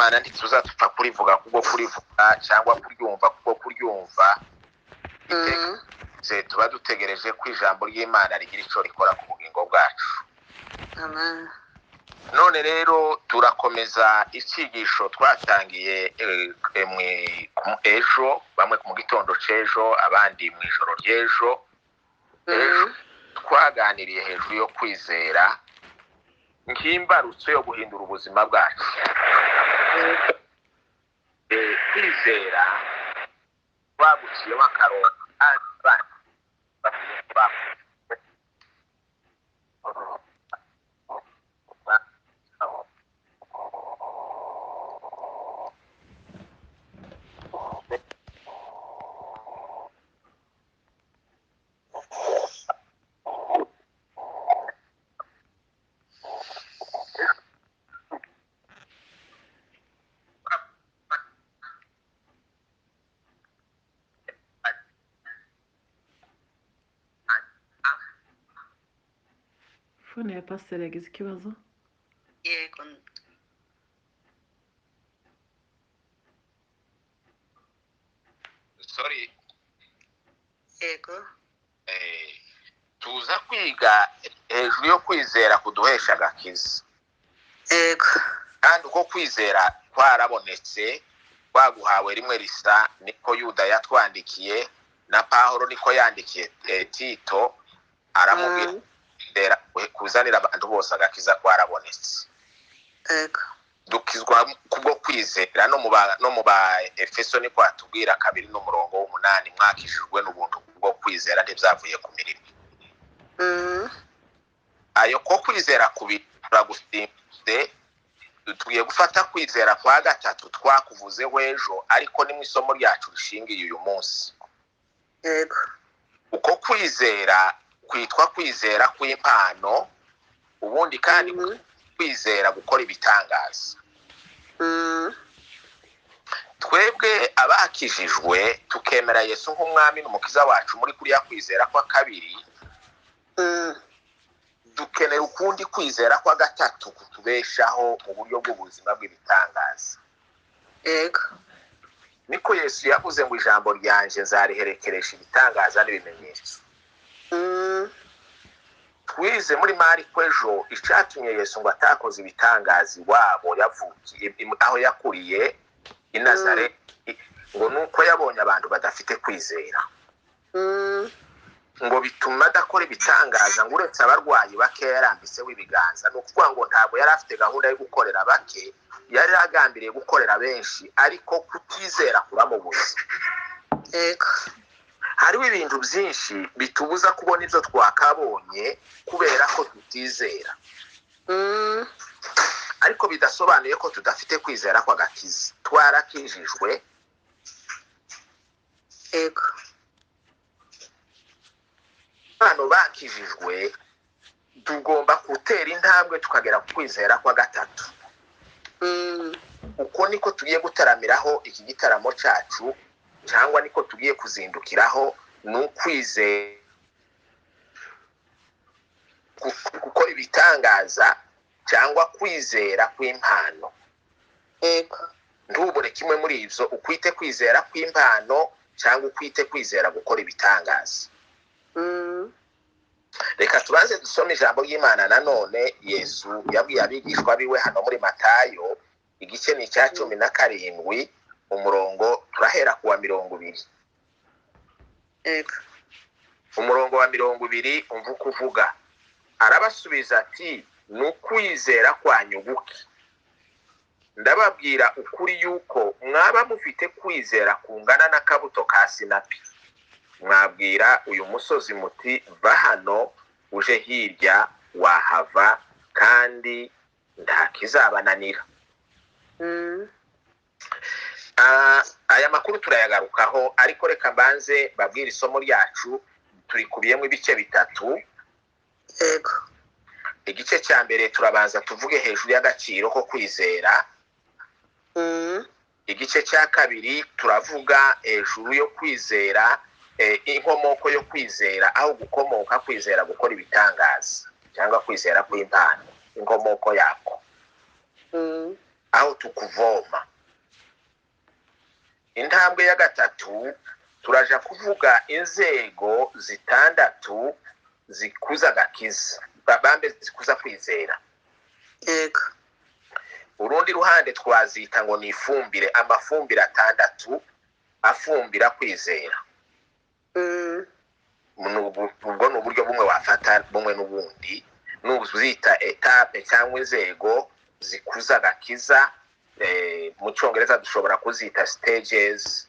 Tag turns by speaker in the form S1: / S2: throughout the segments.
S1: ry'Imana ntituzatupfa kurivuga kubwo kurivuga cyangwa kuryumva kubwo kuryumva. Tuba dutegereje ko ijambo ry'Imana rigira ico rikora ku bugingo bwacu.
S2: Amen.
S1: None rero turakomeza icigisho twatangiye ejo, bamwe mu gitondo c'ejo abandi mu ijoro ry'ejo. Twaganiriye hejuru yo kwizera nk'imbarutso yo guhindura ubuzima bwacu. Kwizera baguciyemo akarongo
S3: Fone ya pasiteri yagize ikibazo.
S2: Yego.
S1: Sorry.
S2: Yego.
S1: Tuza kwiga hejuru yo kwizera kuduhesha agakiza.
S2: Yego.
S1: Kandi uko kwizera kwarabonetse kwaguhawe rimwe risa niko Yuda yatwandikiye na Pawulo niko yandikiye Tito aramubwira kuzanira abantu bose agakiza kwarabonetse.
S2: Yego.
S1: Dukizwa kubwo kwizera no mu ba Efeso ni kwatubwira 2:8 mwakishijwe n'ubuntu kubwo kwizera ntibyavuye ku mirimo. Ayo ko kwizera kubira gusimbuze tugiye gufata kwizera kwa gatatu twakuvuze wejo ariko ni mu isomo ryacu rishingiye uyu munsi.
S2: Yego.
S1: Uko kwizera kwitwa kwizera kw'impano, ubundi kandi kwizera gukora ibitangaza. Twebwe abakijijwe tukemera Yesu nk'umwami n'umukiza wacu muri kuriya kwizera kwa kabiri. Dukenera ukundi kwizera kwa gatatu kutubeshaho mu buryo bw'ubuzima bw'ibitangaza.
S2: Yego.
S1: Niko Yesu yavuze ngo ijambo ryanje nzariherekeresha ibitangaza n'ibimenyetso. Twize muri Mariko ejo icatumye Yesu ngo atakoze ibitangaza iwabo yavukiye aho yakuriye i Nazareti, ngo nuko yabonye abantu badafite kwizera. Ngo bituma adakora ibitangaza ngo uretse abarwayi bake yarambise w'ibiganza. No kuvuga ngo ntabwo yari afite gahunda yo gukorera bake, yari agambiriye gukorera benshi, ariko kutizera kuramubuza.
S2: Yego.
S1: Hariho ibintu byinshi bitubuza kubona ibyo twakabonye kubera ko tutizera. Ariko bidasobanuye ko tudafite kwizera kwa gakiza. Twarakijijwe.
S2: Yego.
S1: Hano bakijijwe tugomba gutera intambwe tukagera ku kwizera kwa gatatu. Uko niko tugiye gutaramiraho iki gitaramo cyacu, cyangwa niko tugiye kuzindukiraho n'ukwizera gukora ibitangaza cyangwa kwizera kw'impano.
S2: Yego.
S1: Ntubure kimwe muri ibyo, ukwite kwizera kw'impano cyangwa ukwite kwizera gukora ibitangaza. Reka tubanze dusome ijambo ry'Imana nanone. Yesu yabwiye abigishwa biwe hano muri Matayo igice ni cya 17 umurongo turahera kuwa 20.
S2: Yego.
S1: Umurongo wa 20 umva kuvuga. Arabasubiza ati nukwizera kwanyu guke. Ndababwira ukuri yuko mwaba mufite kwizera kungana n'akabuto ka sinapi, mwabwira uyu musozi muti va hano uje hirya wahava kandi nta kizabananira. Aya makuru turayagarukaho, ariko reka mbanze babwira isomo ryacu turikubiyemo ibice bitatu.
S2: Yego.
S1: Igice cya mbere turabanza tuvuge hejuru y'agaciro ko kwizera. Igice cya kabiri turavuga hejuru yo kwizera, inkomoko yo kwizera, aho gukomoka kwizera gukora ibitangaza cyangwa kwizera kw'impano, inkomoko yako. aho tukuvoma. Intambwe ya gatatu turaja kuvuga inzego zitandatu zikuza agakiza, bambe zikuza kwizera.
S2: Yego.
S1: Urundi ruhande twazita ngo ni ifumbire, amafumbire atandatu afumbira kwizera. Ubwo ni uburyo bumwe wafata bumwe n'ubundi, n'ubuzita etape cyangwa inzego zikuza agakiza. Mu Cyongereza dushobora kuzita stages,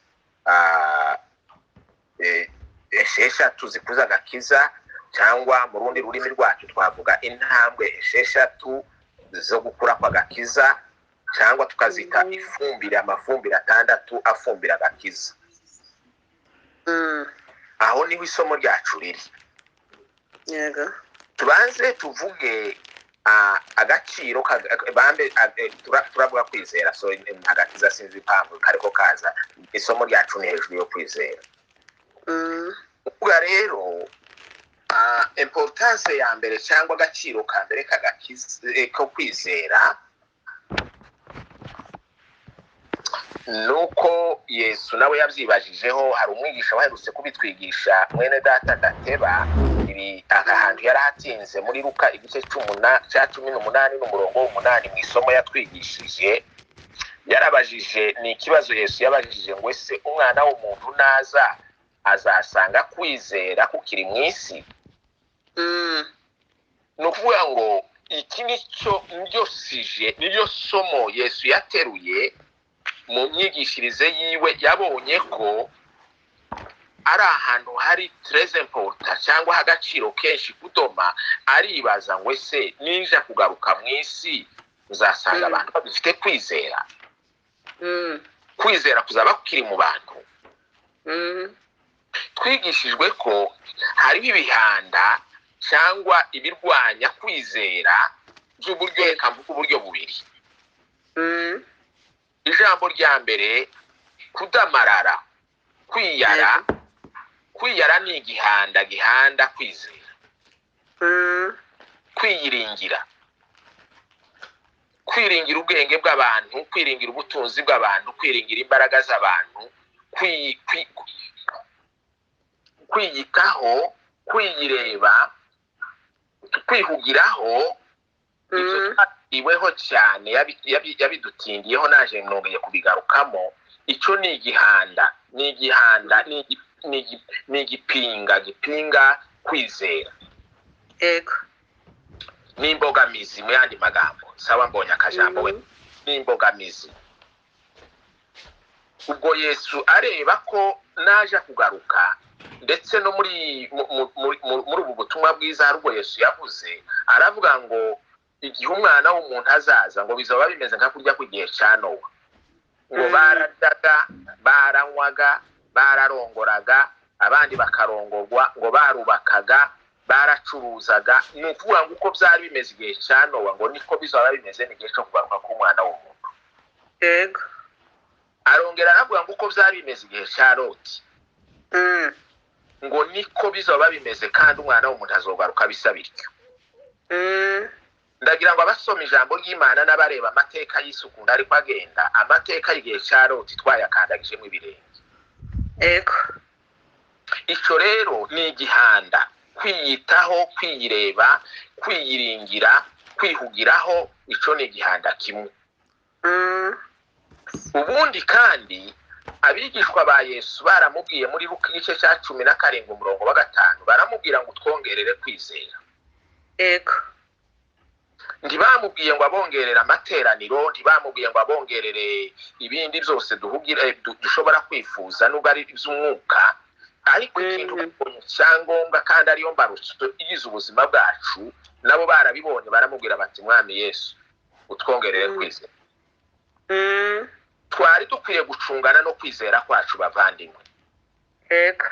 S1: esheshatu zikuza agakiza, cyangwa mu rundi rurimi rwacu twavuga intambwe esheshatu zo gukura kwa gakiza, cyangwa tukazita ifumbire, amafumbire atandatu afumbira agakiza. Aho niho isomo ryacu riri.
S2: Yego.
S1: Tubanze tuvuge agaciro bambe turavuga kwizera, so agakiza sinzi impamvu kariko kaza. Isomo ryacu ni hejuru yo kwizera. Uvuga rero importance ya mbere cyangwa agaciro ka mbere k'agakiza ko kwizera nuko Yesu nawe yabyibajijeho. Hari umwigisha waherutse kubitwigisha, mwene data Gateba, ibi akahantu yarahatinze muri Luka igice cya 18 n'umurongo w'8 mu isomo yatwigishije. Yarabajije, ni ikibazo Yesu yabajije ngo ese umwana w'umuntu naza azasanga kwizera kukiri mu isi? Nukuvuga ngo iki niryo somo Yesu yateruye mu myigishirize yiwe. Yabonye ko ari ahantu hari très important cyangwa agaciro kenshi kudoma. Aribaza ngo ese ninja kugaruka mu isi uzasanga abantu bafite kwizera? Kwizera kuzaba kukiri mu bantu? Twigishijwe ko hari ibihanda cyangwa ibirwanya kwizera by'uburyo, reka mvuga uburyo bubiri. Ijambo rya mbere kudamarara, kwiyara. Kwiyara ni gihanda kwizera. Kwiyiringira, kwiringira ubwenge bw'abantu, kwiringira ubutunzi bw'abantu, kwiringira imbaraga z'abantu, kwiyitaho, kwiyireba, kwihugiraho. Ibyo twariweho cyane, yabidutindiyeho, naje nongeye kubigarukamo. Icyo ni igihanda, ni igipinga kwizera.
S2: Yego.
S1: Ni imbogamizi, mu yandi magambo. Sawa, mbonye akajambo we. Ni imbogamizi. Ubwo Yesu areba ko naje kugaruka, ndetse no muri ubu butumwa bwiza hari ubwo Yesu yavuze, aravuga ngo igihe umwana w'umuntu azaza ngo bizaba bimeze nka kurya kw'igihe cya Nowa. Ngo bararyaga, baranywaga, bararongoraga, abandi bakarongorwa, ngo barubakaga, baracuruzaga. Ni ukuvuga ngo uko byari bimeze igihe cya Nowa, ngo niko bizaba bimeze n'igihe cyo kugaruka k'umwana w'umuntu.
S2: Yego.
S1: Arongera aravuga ngo uko byari bimeze igihe cya Loti, ngo niko bizaba bimeze kandi umwana w'umuntu azogaruka bisa bityo. Ndagira ngo abasoma ijambo ry'Imana n'abareba amateka y'isuku ariko agenda, amateka y'igihe cya Loti twayakandagijemo ibirenge.
S2: Yego.
S1: Icyo rero ni igihanda, kwiyitaho, kwiyireba, kwiyiringira, kwihugiraho. Icyo ni igihanda kimwe. Ubundi kandi abigishwa ba Yesu baramubwiye muri Luka igice cya 17 umurongo wa 5, baramubwira ngo twongerere kwizera.
S2: Yego.
S1: Ntibamubwiye ngo abongerere amateraniro, ntibamubwiye ngo abongerere ibindi byose dushobora kwifuza nubwo ari iby'umwuka, ariko ikintu cyangombwa kandi ariyo mbarutso igize ubuzima bwacu, nabo barabibonye. Baramubwira bati mwami Yesu utwongerere kwizera. Twari dukwiye gucungana no kwizera kwacu bavandimwe.
S2: Yego.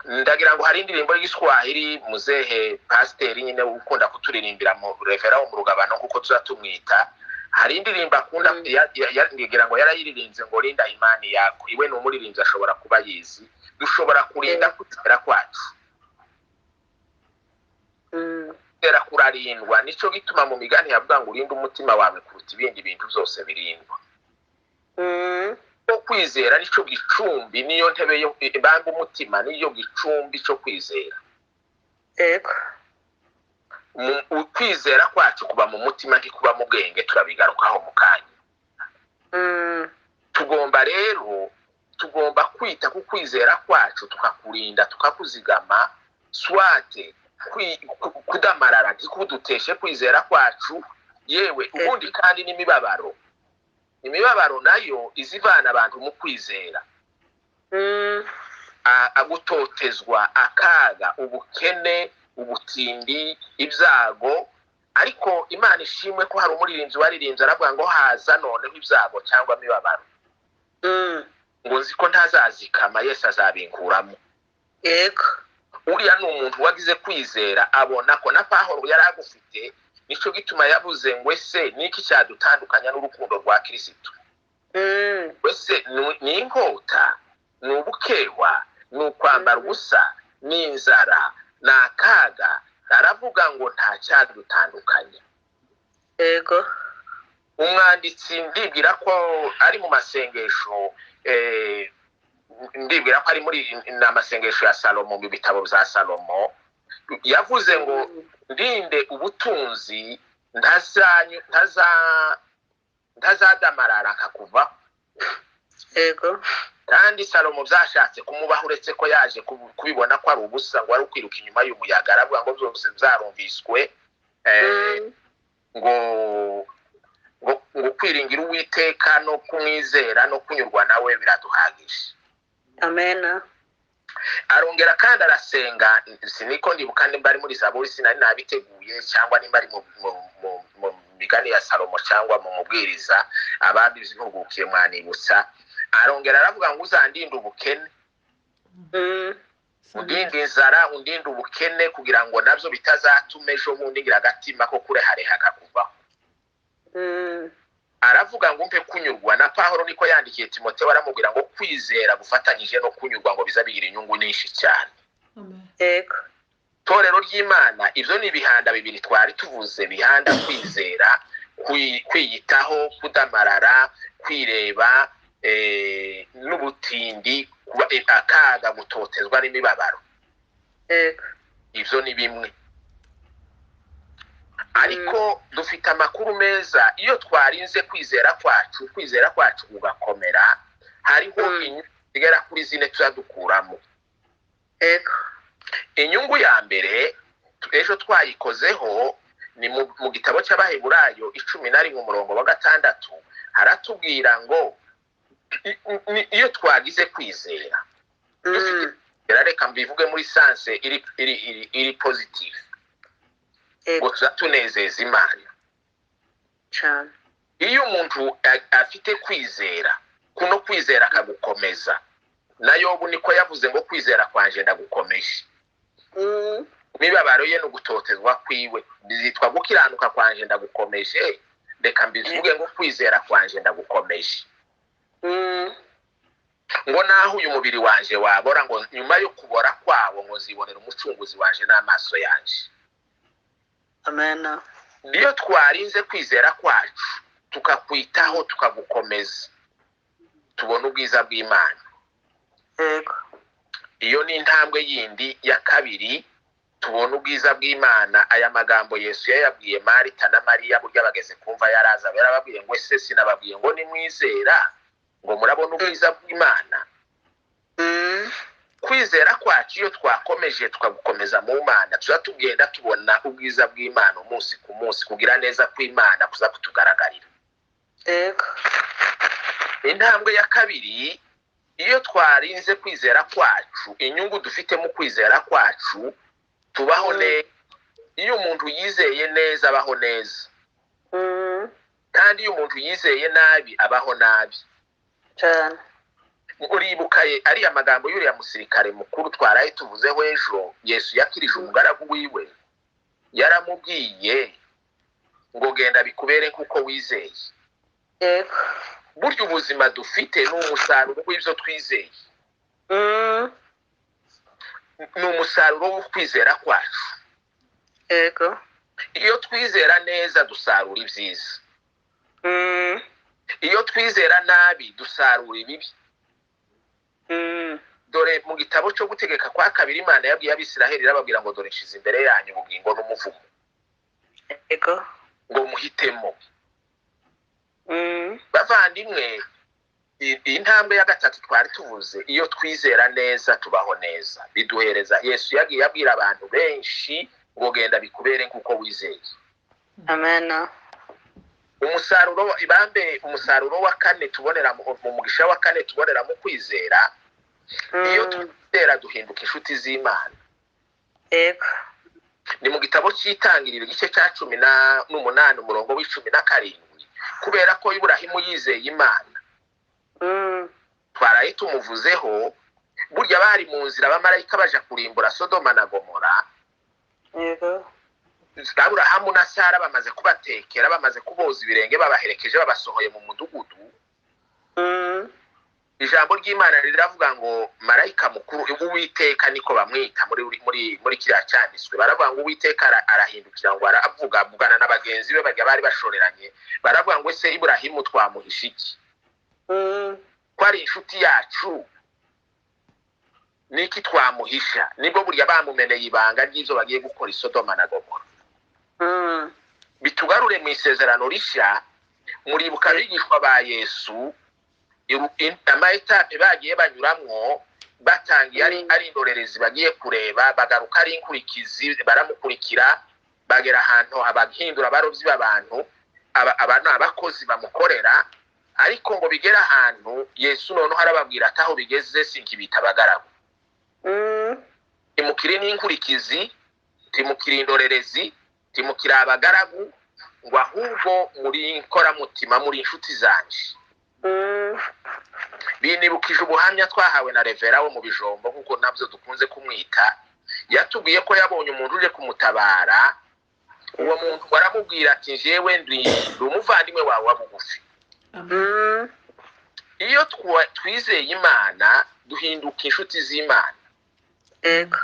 S1: Ndagira ngo hari indirimbo y'Igiswahili muzehe pasiteri nyine ukunda kuturirimbira mu revera wo mu rugabano kuko tuzatumwita. Hari indirimbo akunda, ngira ngo yarayiririnze ngo linda imani yako. Iwe n'umuririmbyi ashobora kuba yizi. Dushobora kurinda kwizera kwacu. Kwizera urarindwa. Nico gituma mu migani yavuga ngo urinde umutima wawe kuruta ibindi bintu byose birindwa. Kwizera nico gicumbi, niyo ntebe yo banga umutima, niyo gicumbi cyo kwizera.
S2: Ego.
S1: Kwizera kwacu kuba mu mutima ntikuba mu bwenge, turabigarukaho mu kanya. Tugomba kwita ku kwizera kwacu, tukakurinda, tukakuzigama, swate kudamarara kuduteshe kwizera kwacu. Yewe ubundi kandi imibabaro nayo izivana abantu mu kwizera. Agutotezwa, akaga, ubukene, ubutindi, ibyago. Ariko Imana ishimwe ko hari umuririmbyi waririmbye aravuga ngo haza noneho ibyago cyangwa imibabaro, ngo nzi ko ntazazikama, Yesu azabinkuramo.
S2: Yego.
S1: Uriya ni umuntu wagize kwizera, abona ko na Pawulo yari agufite. Nico gituma yavuze ngo ese niki cyadutandukanya n'urukundo rwa Kristo? Wese ni inkota, ni ubukewa, ni ukwambara ubusa, ni inzara, ni akaga. Aravuga ngo nta cyadutandukanya.
S2: Yego.
S1: Umwanditsi ndibwira ko ari mu masengesho, ndibwira ko ari muri amasengesho ya Salomo, mu bitabo bya Salomo, yavuze ngo ndinde ubutunzi ntazadamarara akakuva.
S2: Yego. Kandi
S1: Salomo byashatse kumubaho, uretse ko yaje kubibona ko ari ubusa, ngo ari ukwiruka inyuma y'umuyaga. Aravuga ngo byose byarumviswe, ngo kwiringira Uwiteka no kumwizera no kunyurwa nawe biraduhagije.
S2: Amen.
S1: Arongera kandi arasenga, siniko ndibuka nimba ari muri Zaburi, sinari nabiteguye, cyangwa nimba ari mu migani ya Salomo cyangwa mu mubwiriza, abandi bivugukiye mwanibutsa. Arongera aravuga ngo uzandinde ubukene, undinde inzara, undinde ubukene, kugira ngo nabyo bitazatuma ejo bundi ngira agatima ko kure hare hakakuvaho. Aravuga ngo umpe kunyurwa. Na Pawulo niko yandikiye Timoteyo, aramubwira ngo kwizera gufatanyije no kunyurwa ngo bizabigira inyungu nyinshi cyane.
S2: Yego.
S1: Torero ry'Imana, ibyo ni ibihanda bibiri twari tuvuze, bihanda kwizera, kwiyitaho, kudamarara, kwireba, n'ubutindi, akaga, gutotezwa n'imibabaro.
S2: Yego.
S1: Ibyo ni bimwe. Ariko dufite amakuru meza. Iyo twarinze kwizera kwacu kugakomera, hariho inyungu zigera kuri 4 tuzadukuramo.
S2: Ego.
S1: Inyungu ya mbere ejo twayikozeho ni mu gitabo cy'Abaheburayo 11:6 haratubwira ngo iyo twagize kwizera, reka mbivuge muri sanse iri positive, ngo tuzatunezeza Imana
S2: cyane.
S1: Iyo umuntu afite kwizera, kuno kwizera akagukomeza. Na Yobu niko yavuze ngo kwizera kwanje ndagukomeje. Imibabaro ye no gutotezwa kwiwe bizitwa gukiranuka kwanje ndagukomeje. Reka mbivuge ngo kwizera kwanje ndagukomeje. Ngo naho uyu mubiri wanje wabora, ngo nyuma yo kubora kwawo ngo zibonera umucunguzi wanje n'amaso yanje.
S2: Amen.
S1: Niyo twarinze kwizera kwacu, tukakwitaho, tukagukomeza, tubona ubwiza bw'Imana.
S2: Yego. Iyo
S1: ni intambwe yindi ya kabiri, tubona ubwiza bw'Imana. Aya magambo Yesu yayabwiye Marita na Mariya burya bageze kumva yaraza, yarababwiye ngo ese sinababwiye ngo nimwizera ngo murabona ubwiza bw'Imana. Kwizera kwacu iyo twakomeje tukagukomeza mu Mana, tuzatugenda tubona ubwiza bw'Imana umunsi ku munsi, kugira neza kw'Imana kuza kutugaragarira.
S2: Yego.
S1: Intambwe ya kabiri, iyo twarinze kwizera kwacu, inyungu dufite mu kwizera kwacu, tubaho neza. Iyo umuntu yizeye neza abaho neza, kandi iyo umuntu yizeye nabi abaho nabi
S2: cyane.
S1: Uribuka ari amagambo y'uriya musirikare mukuru twaraye tuvuzeho ejo, Yesu yakirije umugaragu wiwe, yaramubwiye ngo genda bikubere kuko wizeye.
S2: Yego.
S1: Burya ubuzima dufite ni umusaruro w'ibyo twizeye, ni umusaruro wo kwizera kwacu.
S2: Yego.
S1: iyo twizera neza dusarura ibyiza, iyo twizera nabi dusarura ibibi. Dore mu gitabo cyo gutegeka kwa kabiri Imana yabwiye Abisiraheli irababwira ngo dore nshize imbere yanyu ubugingo n'umuvumo,
S2: Yego.
S1: ngo muhitemo. Bavandimwe, iyi ntambwe ya gatatu twari tuvuze, iyo twizera neza tubaho neza, biduhereza. Yesu yagiye abwira abantu benshi ngo genda bikubere nk'uko wizeye.
S2: Amen.
S1: Umusaruro wa kane tubonera mu mugisha wa kane tubonera mu kwizera, iyo twizera duhinduka inshuti z'Imana.
S2: Yego.
S1: Ni mu gitabo cy'Itangiriro igice cya 18 umurongo w'17, kubera ko Iburahimu yizeye Imana. Twaraye tumuvuzeho, burya bari mu nzira abamarayika baje kurimbura Sodoma na Gomora.
S2: Yego.
S1: Aburahamu na Sara bamaze kubatekera, bamaze kuboza ibirenge, babaherekeje babasohoye mu mudugudu. Ijambo ry'Imana riravuga ngo marayika mukuru Uwiteka niko bamwita muri kiriya cyanditswe. Baravuga ngo Uwiteka arahindukira ngo aravugana n'abagenzi be bari bashoreranye. Baravuga ngo ese Iburahimu twamuhisha iki? Ko ari inshuti yacu, niki twamuhisha? Nibwo burya bamumeneye ibanga ry'ivyo bagiye gukora Sodoma na Gomora. Bitugarure mu isezerano rishya. Muribuka abigishwa ba Yesu amaetape bagiye banyuramwo, batangiye ari indorerezi bagiye kureba, bagaruka ari inkurikizi, baramukurikira, bagera ahantu abahindura abarovyi b'abantu, abantu abakozi bamukorera. Ariko ngo bigera ahantu Yesu noneho arababwira ati aho bigeze sinkibita abagaragu, timukiri n'inkurikizi, timukiri indorerezi, timukiri abagaragu, ngo ahubwo muri inkoramutima, muri inshuti zanje. Binibukije ubuhamya twahawe na Revera wo mu Bijombo, kuko nabyo dukunze kumwita. Yatubwiye ko yabonye umuntu uje kumutabara. Uwo muntu baramubwira ati jewe ndi umuvandimwe wawe wa bugufi. Iyo twizeye Imana duhinduka inshuti z'Imana.
S2: Yego.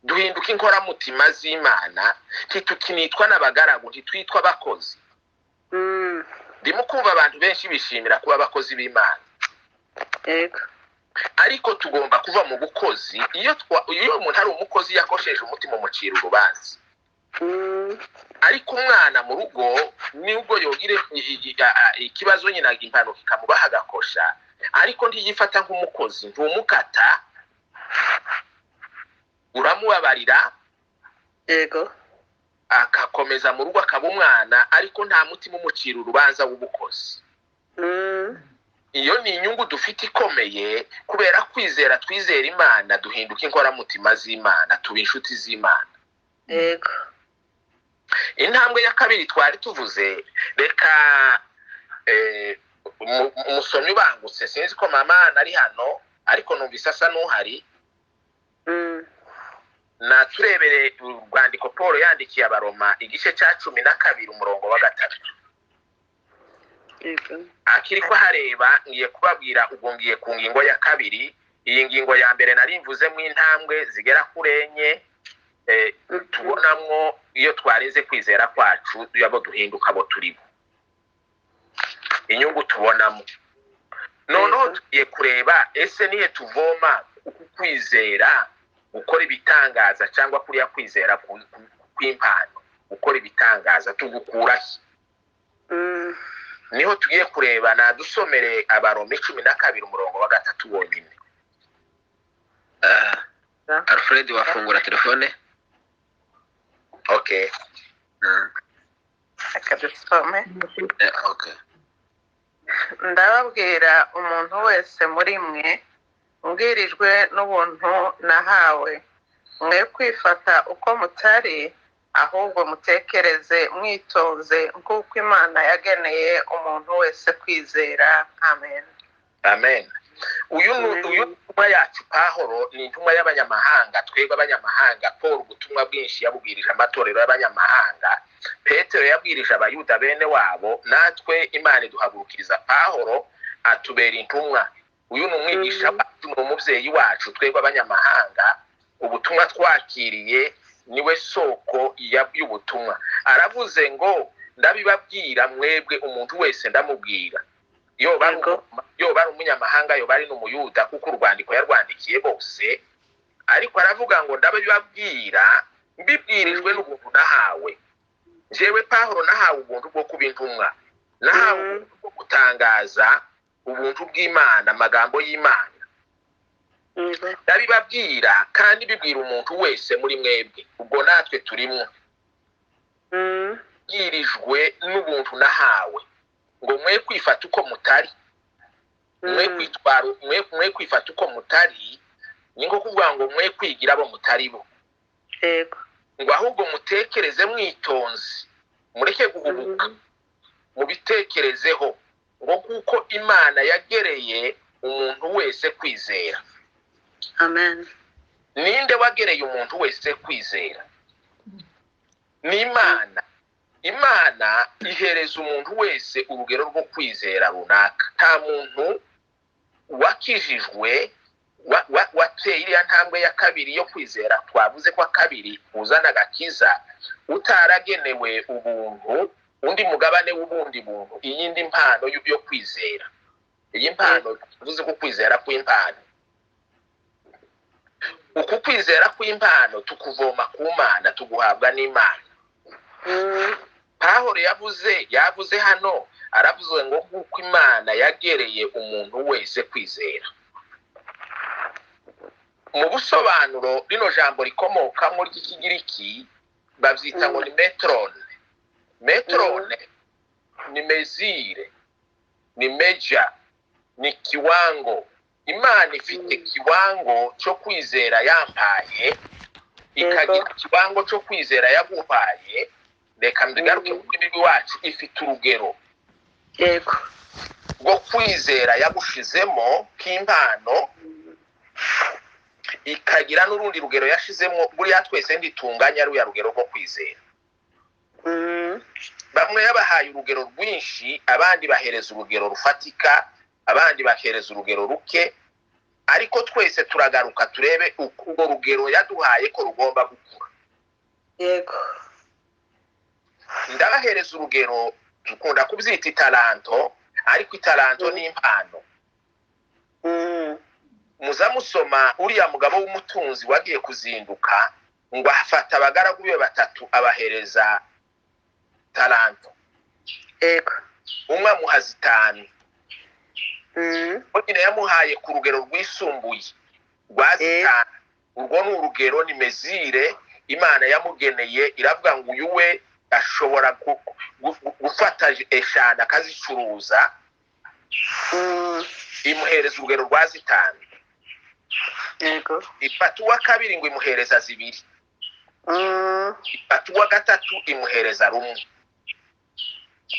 S1: Duhinduka inkoramutima z'Imana, ntitukinitwa n'abagaragu, ntitwitwa abakozi. Ndimo kumva abantu benshi bishimira kuba abakozi b'Imana.
S2: Yego.
S1: Ariko tugomba kuva mu bukozi. Iyo umuntu ari umukozi yakosheje umutima umucira urubanza. Ariko umwana mu rugo nubwo yogire ikibazo nyina impanuka ikamubaha agakosha, ariko ntiyifata nk'umukozi, ntumukata, uramubabarira.
S2: Yego.
S1: Akakomeza mu rugo akaba umwana, ariko nta mutima umucira urubanza w'ubukozi. Iyo ni inyungu dufite ikomeye, kubera kwizera twizera Imana duhinduka inkoramutima z'Imana, tuba inshuti z'Imana.
S2: Yego.
S1: Intambwe ya kabiri twari tuvuze, reka umusomyi ubangutse, sinzi ko mama ari hano, ariko numvise asa n'uhari. Naturebere urwandiko Paul yandikiye Abaroma igice cya 12 umurongo wa 3. Akiri ko hareba ngiye kubabwira ubwo ngiye ku ngingo ya kabiri. Iyi ngingo ya mbere nari mvuze mu intambwe zigera kuri enye, tubonamwo iyo twareze kwizera kwacu yabo duhinduka abo turibo, inyungu tubonamo. Noneho tugiye kureba ese nihe tuvoma kwizera, gukora ibitangaza cyangwa kuriya kwizera kw'impano, gukora ibitangaza tugukurahe. Niho tugiye kureba. Nadusomere Abaroma 12 umurongo wa 3 wonyine.
S4: Alfred wafungura telefone.
S1: Okay.
S2: Akadusome.
S4: Okay.
S2: Ndababwira umuntu wese muri mwe mbwirijwe n'ubuntu nahawe, mwe kwifata uko mutari, ahubwo mutekereze mwitoze nk'uko Imana yageneye umuntu wese kwizera. Amen.
S1: Amen. Uyu ntumwa yacu Pawulo ni intumwa y'abanyamahanga. Twebwe abanyamahanga, Paul ubutumwa bwinshi yabubwirije amatorero y'abanyamahanga. Petero yabwirije abayuda bene wabo. Natwe Imana iduhagurukiriza Pawulo atubera intumwa. Uyu ni umwigisha wacu, ni umubyeyi wacu. Twebwe abanyamahanga ubutumwa twakiriye niwe soko y'ubutumwa. Aravuze ngo ndabibabwira mwebwe umuntu wese ndamubwira yo bari umunyamahanga yo bari n'umuyuda kuko urwandiko yarwandikiye bose, ariko aravuga ngo ndabibabwira mbibwirijwe n'ubuntu nahawe. Jewe Pawulo nahawe ubuntu bwo kuba intumwa, nahawe ubuntu bwo gutangaza ubuntu bw'Imana, amagambo y'Imana. Ndabibabwira kandi bibwira umuntu wese muri mwebwe, ubwo natwe turimo bwirijwe n'ubuntu nahawe, ngo mwe kwifata uko mutari, mwe kwifata uko mutari, ni nko kuvuga ngo mwe kwigira abo mutari bo.
S5: Yego.
S1: Ngo ahubwo mutekereze mwitonze, mureke guhubuka, mubitekerezeho, ngo kuko Imana yagereye umuntu wese kwizera.
S5: Amen.
S1: Ninde wagereye umuntu wese kwizera? Ni Imana. Imana ihereza umuntu wese urugero rwo kwizera runaka. Nta muntu wakijijwe wateye iriya ntambwe ya kabiri yo kwizera twavuze ko kabiri uzana agakiza utaragenewe ubuntu, undi mugabane w'ubundi buntu, iyindi mpano yo kwizera. Iyi mpano tuvuze ko kwizera kw'impano, uku kwizera kw'impano tukuvoma ku Mana, tuguhabwa n'Imana. Pawulo yavuze hano, aravuze ngo kuko Imana yagereye umuntu wese kwizera. Mu busobanuro rino jambo rikomokamo ry'Ikigiriki bavyita ngo ni metrone. Metrone ni mezire, ni meja, ni kiwango. Imana ifite kiwango cyo kwizera yampaye, ikagira kiwango cyo kwizera yaguhaye. Reka mbigaruke mu rurimi rwacu, ifite urugero
S5: Yego.
S1: rwo kwizera yagushizemo k'impano, ikagira n'urundi rugero yashizemo. Buriya twese nditunganya ruya rugero rwo kwizera. Bamwe yabahaye urugero rwinshi, abandi bahereza urugero rufatika, abandi bahereza urugero ruke, ariko twese turagaruka turebe urwo rugero yaduhaye ko rugomba gukura.
S5: Yego.
S1: Ndabahereza urugero tukunda kubyita italanto, ariko italanto ni impano. Muza musoma uriya mugabo w'umutunzi wagiye kuzinduka, ngo afata abagaragu be batatu abahereza talanto.
S5: Yego.
S1: Umwe amuha 5. Nyine yamuhaye ku rugero rwisumbuye rwa 5. Urwo ni urugero, ni mezire Imana yamugeneye. Iravuga ngo uyu we ashobora gufata 5 akazicuruza, imuhereza urugero rwa 5.
S5: Yego.
S1: Ifata uwa kabiri ngo imuhereza 2. Ifata uwa gatatu imuhereza 1.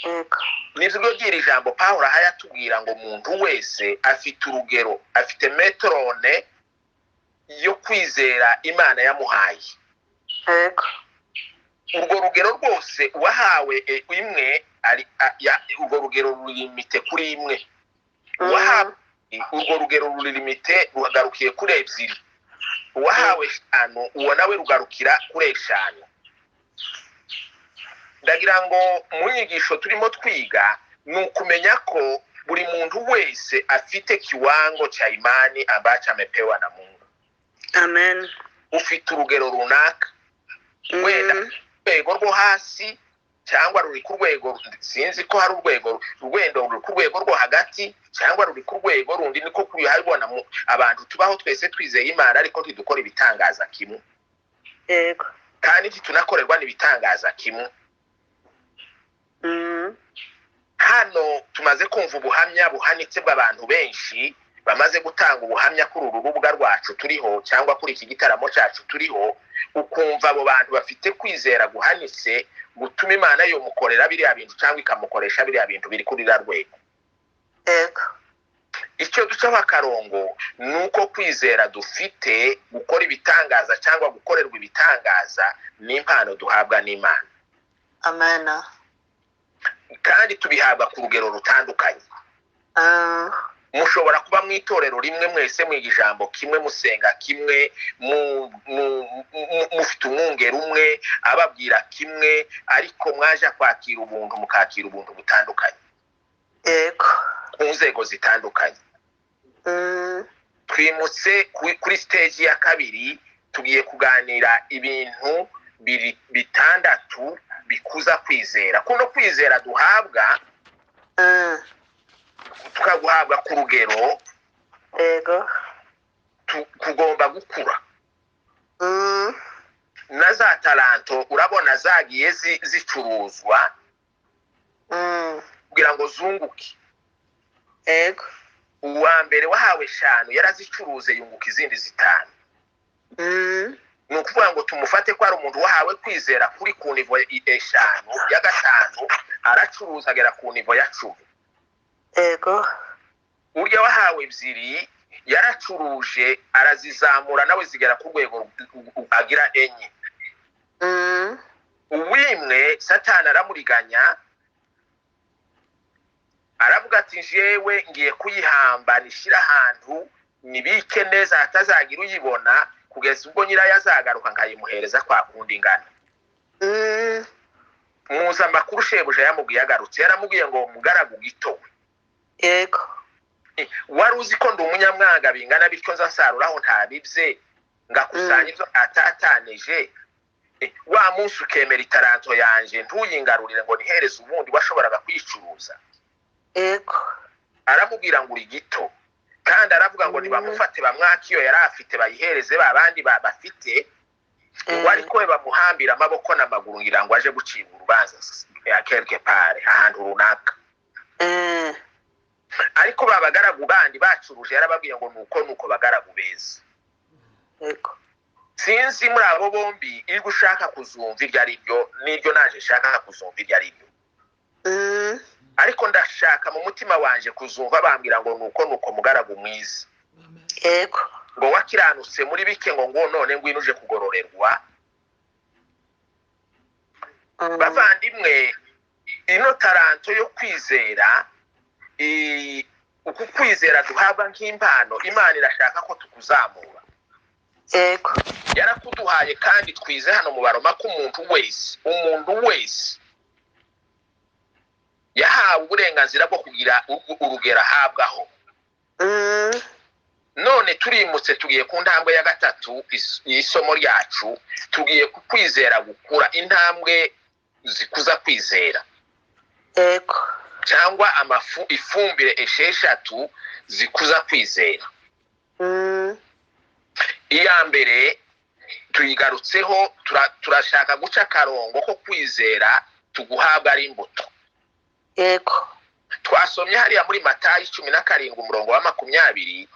S5: Yego.
S1: Nizwo gira ijambo Pawulo hayatubwira ngo umuntu wese afite urugero, afite metrone yo kwizera Imana yamuhaye.
S5: Yego.
S1: Urwo rugero rwose wahawe imwe, urwo rugero rulimite kuri imwe. Wahawe urwo rugero rulimite ruhagarukiye kuri 2. Wahawe 5, uwo nawe rugarukira kuri 5. Ndagira ngo mu nyigisho turimo twiga ni ukumenya ko buri muntu wese afite kiwango cha imani ambacho amepewa na Mungu.
S5: Amen.
S1: Ufite urugero runaka, wenda rwego rwo hasi cyangwa ruri ku rwego, sinzi ko hari urwego ruri ku rwego rwo hagati cyangwa ruri ku rwego rundi, niko kubihabona abantu tubaho twese twizeye Imana ariko ntidukora ibitangaza kimwe.
S5: Yego.
S1: Kandi tunakorerwa n'ibitangaza kimwe. Hano tumaze kumva ubuhamya buhanitse bw'abantu benshi bamaze gutanga ubuhamya kuri uru rubuga rwacu turiho cyangwa kuri iki gitaramo cyacu turiho, ukumva abo bantu bafite kwizera guhanitse gutuma Imana yo mukorera biriya bintu cyangwa ikamukoresha biriya bintu biri kuri rwego.
S5: Yego.
S1: Icyo ducaho akarongo nuko kwizera dufite gukora ibitangaza cyangwa gukorerwa ibitangaza n'impano duhabwa n'Imana.
S5: Amen.
S1: Kandi tubihabwa ku rugero rutandukanye. mushobora kuba mu itorero rimwe mwese mwiga ijambo kimwe musenga kimwe mufite umwungeri umwe ababwira kimwe ariko mwaje kwakira ubuntu mukakira ubuntu butandukanye
S5: yego
S1: ku nzego zitandukanye. Twimutse kuri stage ya kabiri tugiye kuganira ibintu bitandatu bikuza kwizera. Kuno kwizera duhabwa tukaguhabwa ku rugero
S5: yego
S1: kugomba gukura. Na za taranto urabona zagiye zicuruzwa kugira ngo zunguke.
S5: yego
S1: Uwa mbere wahawe 5 yarazicuruze yunguka izindi 5. Ni ukuvuga ngo tumufate ko ari umuntu wahawe kwizera kuri ku nivo 5 ya 5 aracuruza agera ku nivo ya 10.
S5: yego
S1: Urya wahawe 2 yaracuruje arazizamura nawe zigera ku rwego agira 4. Uwimwe Satani aramuriganya aravuga ati jewe ngiye kuyihamba nishira ahantu nibike neza hatazagira uyibona kugeza ubwo nyira yazagaruka nkayimuhereza kwa kundi ingana. Muza makuru shebuja yamubwiye agarutse yaramubwiye ngo mugaragu gito
S5: yego
S1: wari uzi ko ndi umunyamwanga bingana bityo nzasaruraho ntabibye ngakusanya ibyo atataneje wa munsi ukemera itaranto yanje ntuyingarurire ngo nihereze ubundi washoboraga kwicuruza.
S5: yego
S1: Aramubwira ngo uri gito kandi aravuga ngo nibamufate bamwakiyo yari afite bayihereze babandi bafite ngo ariko we bamuhambira amaboko n'amaguru ngira ngo aje gucibwa urubanza ya quelque part ahantu runaka. Ariko babagaragu bandi bacuruje yarababwiye ngo nuko bagaragu beza.
S5: yego
S1: Sinzi muri abo bombi iri gushaka kuzumva iryo ari byo n'iryo naje shaka kuzumva iryo ari byo. Ariko ndashaka mu mutima wanje kuzumva bambwira ngo nuko mugaragu mwiza.
S5: yego
S1: Ngo wakiranutse muri bike ngo none ngwinuje kugororerwa. Bavandimwe ino taranto yo kwizera uku kwizera duhabwa nk'impano Imana irashaka ko tukuzamura.
S5: yego
S1: Yarakuduhaye kandi twize hano mu Baroma ko umuntu wese yahawe uburenganzira bwo kugira urugero ahabwaho. None turimutse tugiye ku ntambwe ya 3 isomo ryacu tugiye ku kwizera gukura intambwe zikuza kwizera.
S5: yego
S1: Cyangwa ifumbire 6 zikuza kwizera. Iya mbere tuyigarutseho turashaka guca karongo ko kwizera tuguhabwa ari imbuto.
S5: yego
S1: Twasomye hariya muri Matayo 17 umurongo wa 20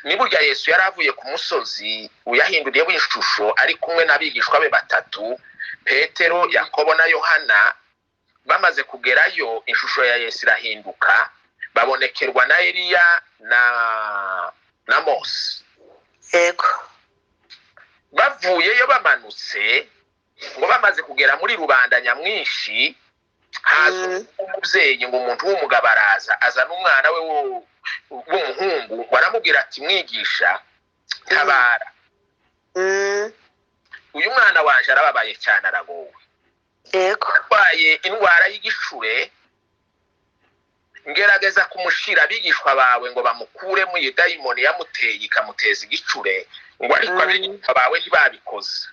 S1: ni burya Yesu yaravuye ku musozi uyahinduriye w'ishusho ari kumwe n'abigishwa be 3 Petero, Yakobo na Yohana. Bamaze kugerayo ishusho ya Yesu irahinduka babonekerwa na Eliya na Mose.
S5: yego
S1: Bavuyeyo bamanutse ngo bamaze kugera muri rubanda nyamwinshi haza umubyeyi ngo umuntu w'umugabo aza n'umwana we w'umuhungu baramubwira ati mwigisha tabara. Uyu mwana wanje arababaye cyane aragowe.
S5: yego
S1: Arwaye indwara y'igicure ngerageza kumushira abigishwa bawe ngo bamukure mu dayimoni yamuteye ikamuteza igicure ngo ariko abigishwa bawe ntibabikoze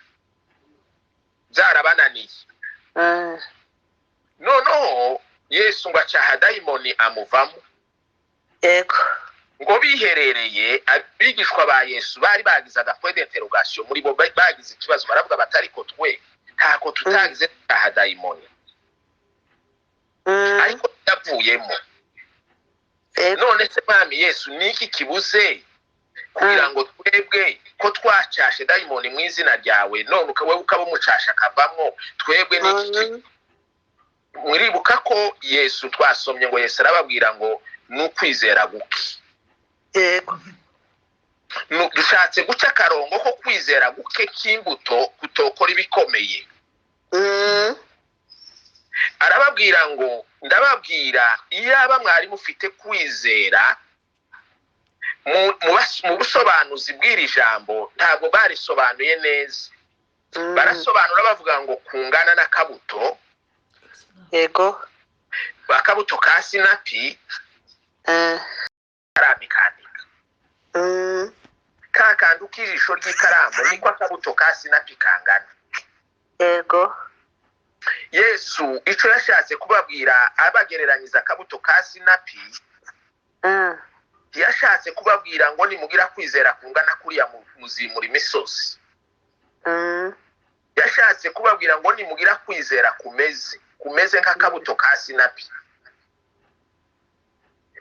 S1: byarabananiye. Noneho Yesu ngo acaha dayimoni amuvamo.
S5: yego
S1: Ngo biherereye abigishwa ba Yesu bari bagize point d'interrogation muri bo bagize ikibazo baravuga batari ko twe ntako tutagize aha dayimoni. Ariko yavuyemo. None se mwami Yesu niki kibuze kugira ngo twebwe ko twacashe dayimoni mu izina ryawe none wewe ukaba umucasha akavamo twebwe niki muribuka ko Yesu twasomye ngo Yesu arababwira ngo nukwizera guke.
S5: yego
S1: Dushatse guca karongo ko kwizera guke kimbuto kutokora ibikomeye. Arababwira ngo ndababwira iyaba mwari mufite kwizera mu busobanuzi bw'iri jambo ntabwo barisobanuye neza. Barasobanura bavuga ngo kungana n'akabuto.
S5: Yego.
S1: Akabuto ka sinapi karamikandika. Ka kantu k'ijisho ry'ikaramu niko akabuto ka sinapi kangana.
S5: Yego.
S1: Yesu ico yashatse kubabwira abagereranyiza akabuto ka sinapi, yashatse kubabwira ngo nimugira kwizera kungana kuriya muzimura imisozi. Yashatse kubabwira ngo nimugira kwizera kumeze nk'akabuto ka sinapi.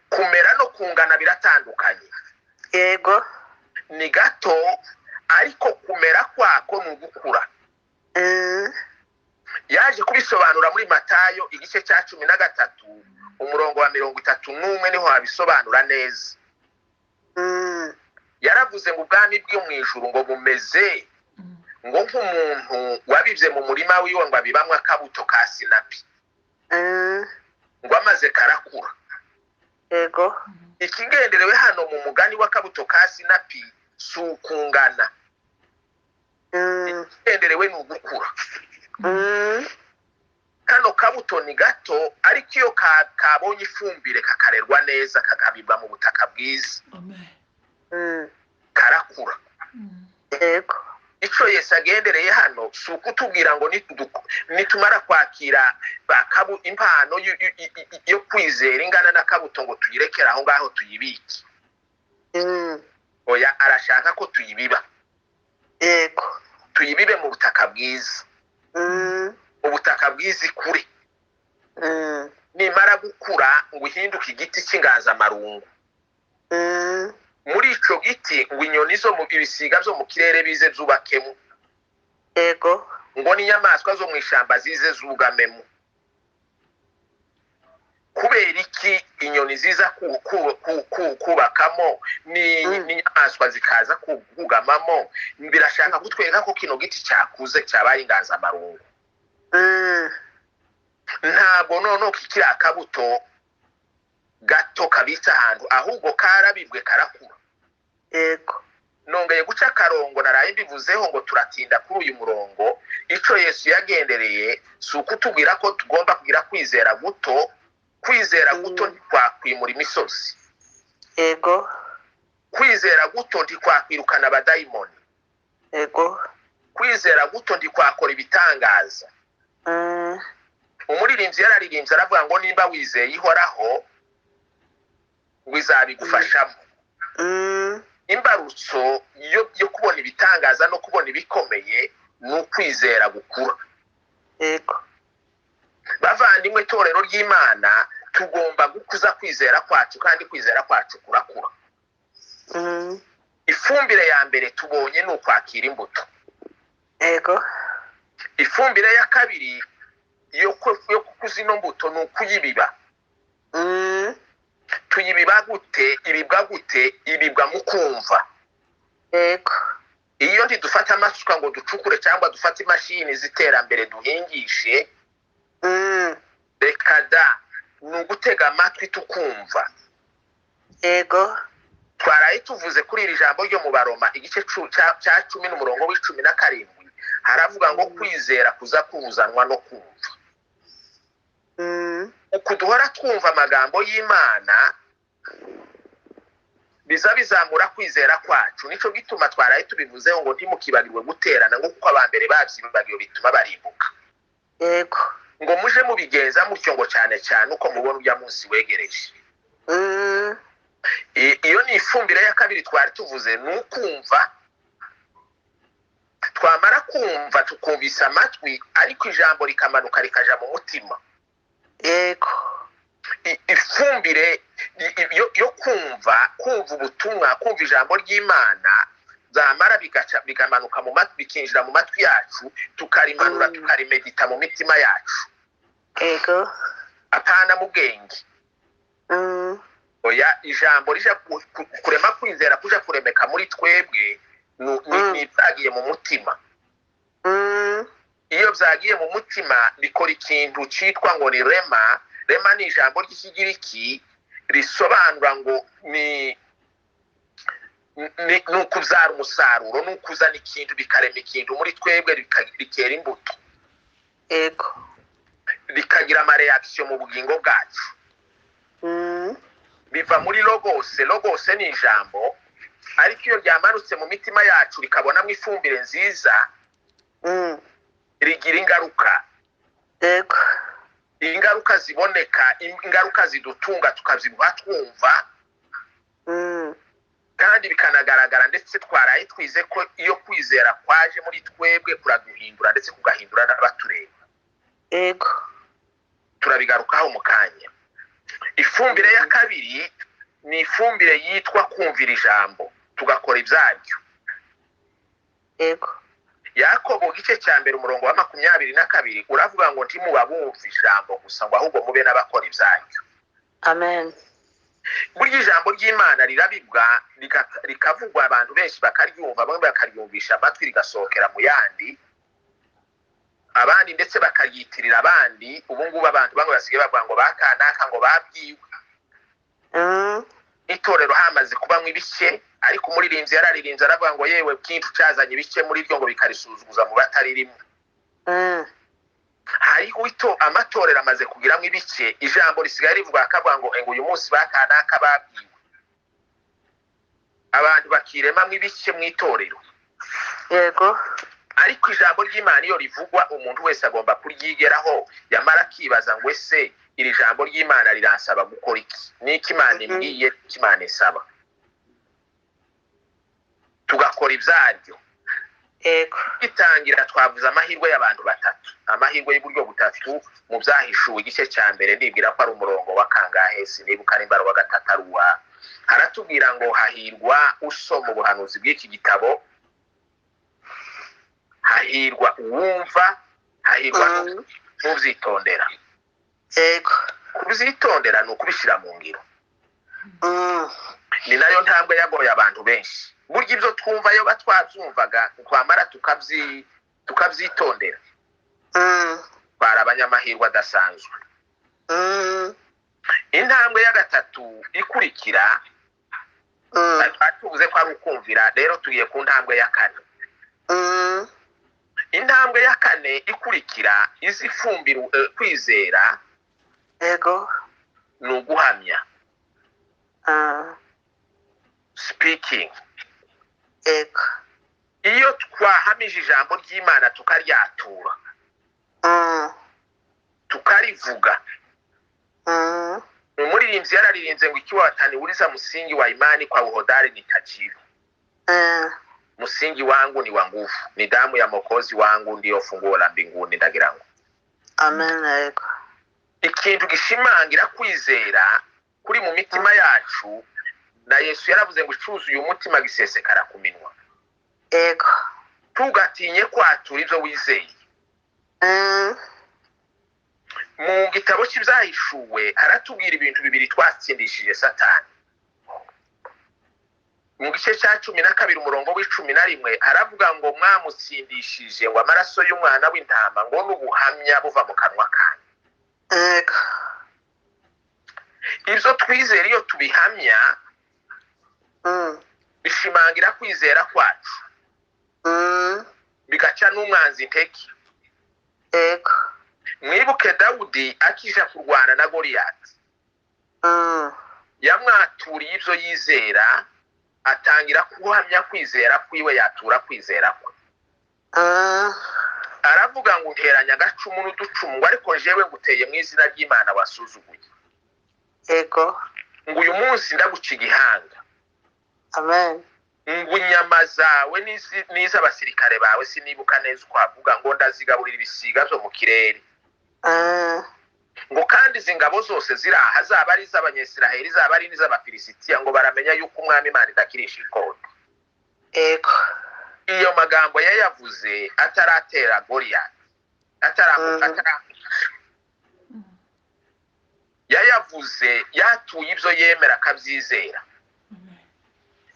S1: Kumera no kungana biratandukanye.
S5: Yego.
S1: Ni gato ariko kumera kwako ni ugukura. Yaje kubisobanura muri Matayo igice cya 13 umurongo wa 31 niho abisobanura neza. Yaravuze ngo ubwami bwo mu ijuru ngo bumeze ngo nk'umuntu wabivye mu murima wiwe ngo abibamwe akabuto ka sinapi. Ngo amaze karakura.
S5: Yego.
S1: Ikigenderewe hano mu mugani w'akabuto ka sinapi sukungana. Ikigenderewe ni ugukura. Kano kabuto ni gato ariko iyo kabonye ifumbire kakarerwa neza kakabibwa mu butaka bwiza. Karakura.
S5: Yego.
S1: Ico Yesu agendereye hano sukutubwira ngo nitumara kwakira bakabu impano yo kwizera ingana n'akabuto ngo tuyirekera aho ngaho tuyibiki. Oya arashaka ko tuyibiba.
S5: Yego.
S1: Tuyibibe mu butaka bwiza. Ubutaka bwiza kure. Nimara gukura ngo ihinduke igiti cy'inganzamarumbu. Muri ico giti ngo inyoni zo mu ibisiga byo mu kirere bize zubakemo.
S5: Yego.
S1: Ngo n'inyamaswa zo mu ishamba zize zugamemo. Kubera iki inyoni ziza kubakamo n'inyamaswa zikaza kugamamo, birashaka kutwereka ko kino giti cyakuze cyabaye inganzamarumbu. Ntabwo nono kikiri akabuto gato kabitsa ahantu ahubwo karabibwe karakura.
S5: Yego.
S1: Nongeye guca karongo naraye mbivuzeho ngo turatinda kuri uyu murongo. Ico Yesu yagendereye sukutubwira ko tugomba kugira kwizera guto. Kwizera guto ntitwakwimura imisozi.
S5: Yego.
S1: Kwizera guto ntitwakwirukana abadayimoni.
S5: Yego.
S1: Kwizera guto ntikwakora ibitangaza. Umuririmbyi yararirimbye aravuga ngo nimba wizeye ihoraho wizabigufashamo. Imbarutso yo kubona ibitangaza no kubona ibikomeye ni ukwizera gukura.
S5: Yego.
S1: Bavandimwe torero ry'Imana tugomba gukuza kwizera kwacu kandi kwizera kwacu kurakura. Ifumbire ya mbere tubonye ni ukwakira imbuto.
S5: Yego.
S1: Ifumbire ya kabiri yo kukuza ino mbuto ni ukuyibiba. Tuyibiba gute? Ibibwa gute? Ibibwa mu kumva.
S5: Yego.
S1: Iyo ntidufata amasuka ngo ducukure cyangwa dufate imashini ziterambere duhingishe, reka da ni ugutega amatwi tukumva.
S5: Yego.
S1: Twaraye tuvuze kuri iri jambo ryo mu Baroma igice cya 10 n'umurongo w'17 haravuga ngo kwizera kuza kuzanwa no kumva. Ukuduhora twumva amagambo y'Imana bizamura kwizera kwacu. Nico gituma twaraye tubivuzeho ngo ntimukibagirwe guterana ngo kuko abambere babyibagiwe bituma barimbuka.
S5: Yego.
S1: Ngo muje mubigenza mutyo ngo cyane cyane uko mubona ujya munsi wegereje. Iyo ni ifumbire ya kabiri twari tuvuze ni ukumva. Twamara kumva tukumvisa amatwi ariko ijambo rikamanuka rikaja mu mutima.
S5: Yego.
S1: Ifumbire yo kumva ubutumwa, kumva ijambo ry'Imana zamara bigamanuka mu matwi bikinjira mu matwi yacu tukarimanura tukarimedita mu mitima yacu.
S5: Yego.
S1: Apana mu bwenge. Oya ijambo rija kurema kwizera kuja kuremeka muri twebwe ni byagiye mu mutima. Iyo byagiye mu mutima bikora ikintu cyitwa ngo ni rema. Rema ni ijambo ry'Ikigiriki risobanura ngo ni ukubyara umusaruro, ni ukuzana ikintu bikarema ikintu muri twebwe bikera imbuto,
S5: yego,
S1: bikagira amareakisiyo mu bugingo bwacu. Biva muri logose. Logose ni ijambo, ariko iyo ryamanutse mu mitima yacu rikabonamo ifumbire nziza, rigira ingaruka.
S5: yego,
S1: Ingaruka ziboneka, ingaruka zidutunga tukazibuha twumva, kandi bikanagaragara ndetse twaraye twize ko iyo kwizera kwaje muri twebwe kuraduhindura ndetse kugahindura n'abatureba.
S5: yego,
S1: Turabigarukaho mu kanya. Ifumbire ya kabiri ni ifumbire yitwa kumvira ijambo tugakora ibyaryo.
S5: yego,
S1: Yakobo gice cya mbere umurongo wa 22 uravuga ngo ntimuba bumva ijambo gusa ngo ahubwo mube n'abakora ibyaryo.
S5: amen,
S1: Burya ijambo ry'Imana rirabibwa rikavugwa, abantu benshi bakaryumva, bamwe bakaryumvisha amatwi rigasohokera mu yandi, abandi ndetse bakaryitirira abandi. Ubu ngubu abantu bamwe basigaye bavuga ngo bakanaka ngo babwiwe. Itorero hamaze kubamwe ibice, ariko umuririmbyi yararirimbye aravuga ngo yewe bwinshi cyazanye ibice muri ryo ngo bikarisuzuguza mu bataririmo. Hariho amatorero amaze kugiramo ibice, ijambo risigaye rivuga akavuga ngo uyu munsi bakanaka babwiwe. Abantu bakiremamo ibice mu itorero.
S5: yego,
S1: Ariko ijambo ry'Imana iyo rivugwa umuntu wese agomba kuryigeraho, yamara akibaza ngo ese iri jambo ry'Imana riransaba gukora iki? Niki Imana imbwiye, iki Imana isaba? Tugakora ibyaryo.
S5: yego,
S1: Itangira twavuze amahirwe y'abantu batatu, amahirwe y'uburyo butatu mu byahishuwe igice cya mbere. Ndibwira ko ari umurongo wa kangahe, sinibuka nimba ari wa gatatu ari uwa. Haratubwira ngo hahirwa usoma ubuhanuzi bw'iki gitabo, hahirwa uwumva, hahirwa n'ubyitondera.
S5: yego,
S1: Kubyitondera ni ukubishyira mu ngiro. Ni nayo ntambwe yagoye abantu benshi. Burya ibyo twumva yo batwabyumvaga twamara tukabyitondera, twari abanyamahirwe adasanzwe. Intambwe ya gatatu ikurikira tuvuze ko ari ukumvira, rero tugiye ku ntambwe ya kane. Intambwe ya kane ikurikira izifumbira kwizera,
S5: yego,
S1: ni uguhamya, speaking.
S5: yego,
S1: Iyo twahamije ijambo ry'Imana tukaryatura, tukarivuga. Umuririmbyi yararirimbye ngo ikiwa wataniuliza msingi wa imani kwa uhodari nitajibu. Msingi wangu ni wa nguvu, ni damu ya Mwokozi wangu ndiyo funguo la mbinguni. Ndagira ngo
S5: amen, yego,
S1: ikintu gishimangira kwizera kuri mu mitima yacu, na Yesu yaravuze ngo icuzuye umutima gisesekara ku minwa.
S5: yego,
S1: Tugatinye kwatura ibyo wizeye. Mu gitabo cy'ibyahishuwe haratubwira ibintu bibiri twatsindishije Satani. Mu gice cya 12 umurongo w'11 haravuga ngo mwamutsindishije ngo amaraso y'umwana w'intama ngo n'ubuhamya buva mu kanwa kanyu.
S5: yego,
S1: Ibyo twizera iyo tubihamya bishimangira kwizera kwacu, bigaca n'umwanzi intege.
S5: yego,
S1: Mwibuke Dawudi akija kurwana na Goliyati, yamwaturiye ibyo yizera, atangira kuhamya kwizera kwiwe, yatura kwizera kwe. Aravuga ngo nteranya agacumu n'uducumu, ariko jewe nguteye mu izina ry'Imana wasuzuguye.
S5: yego,
S1: Ngo uyu munsi ndaguca igihanga.
S5: amen,
S1: Ngo inyama zawe n'iz'abasirikare bawe sinibuka neza uko avuga, ngo ndazigaburira ibisiga byo mu kirere. Ngo kandi izi ngabo zose ziraha, zaba ari iz'Abanyesiraheli, zaba ari n'iz'Abafilisitiya, ngo baramenya yuko umwami Imana idakirisha ikota.
S5: yego,
S1: Iyo magambo yayavuze ataratera Goliyati, yayavuze yatuye ibyo yemera akabyizera.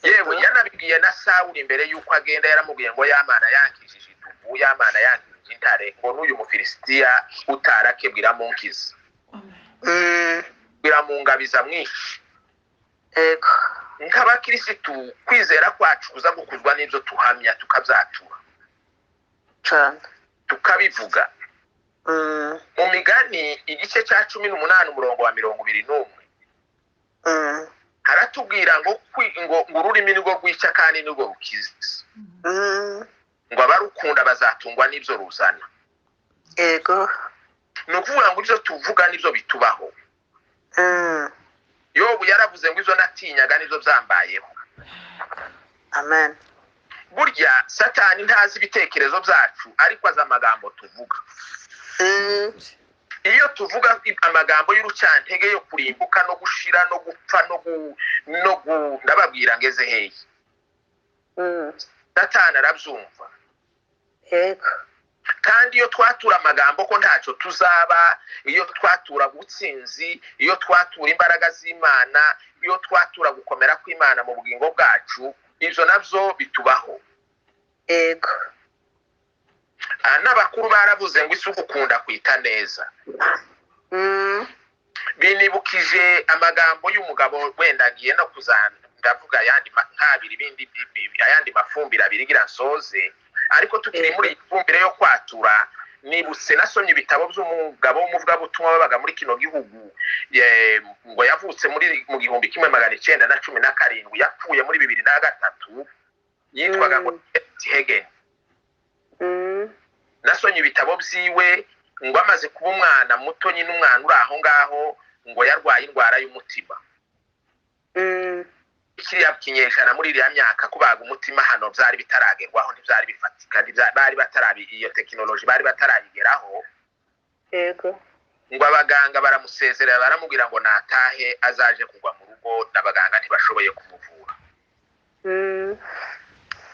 S1: Yewe yanabibwiye na Sawuli imbere yuko agenda, yaramubwiye ngo y'Imana yankijije idubu, y'Imana yankijije intare, ngo n'uyu Mufilisitiya utarakebwa iramunkiza, iramungabiza mwinshi.
S5: yego,
S1: nk'abakirisitu kwizera kwacu kuza gukuzwa n'ibyo tuhamya tukabyatura
S5: cyane
S1: tukabivuga mu migani igice cya 18 umurongo wa 21 haratubwira ngo ururimi nirwo rwica kandi nirwo rukiza ngo abarukunda bazatungwa n'ibyo ruzana.
S5: yego
S1: ni ukuvuga ngo ibyo tuvuga nibyo bitubaho. Yobu yaravuze ngo ibyo natinyaga nibyo byambayeho.
S5: amen
S1: Burya Satani ntazi ibitekerezo byacu ariko azi amagambo tuvuga. Iyo tuvuga amagambo y'urucantege yo kurimbuka no gushira no gupfa no ndababwira ngeze hehe. Satani arabyumva.
S5: yego
S1: Kandi iyo twatura amagambo ko ntacyo tuzaba, iyo twatura gutsinzi, iyo twatura imbaraga z'Imana, iyo twatura gukomera kw'Imana mu bugingo bwacu, ibyo nabyo bitubaho.
S5: yego
S1: N'abakuru baravuze ngo isuku ukunda kwita neza. Binibukije amagambo y'umugabo wenda ngiye no kuzana ndavuga ayandi mafumbire abirigira nsoze, ariko tukiri muri ifumbire yo kwatura nibutse nasomye ibitabo by'umugabo w'umuvugabutumwa wabaga muri kino gihugu ngo yavutse mu 1917 yapfuye muri 2003 yitwaga ngo Hegen. Nasonye ibitabo byiwe ngo amaze kuba umwana muto nyine umwana uri aho ngaho ngo yarwaye indwara y'umutima. Kiriya kinyejana muri iriya myaka kubaga umutima hano byari bitaragerwaho, ntibyari bifatika, bari batarabi iyo tekinoloji bari batarayigeraho.
S5: yego
S1: Ngo abaganga baramusezerera baramubwira ngo natahe azaje kugwa mu rugo, n'abaganga ntibashoboye kumuvura.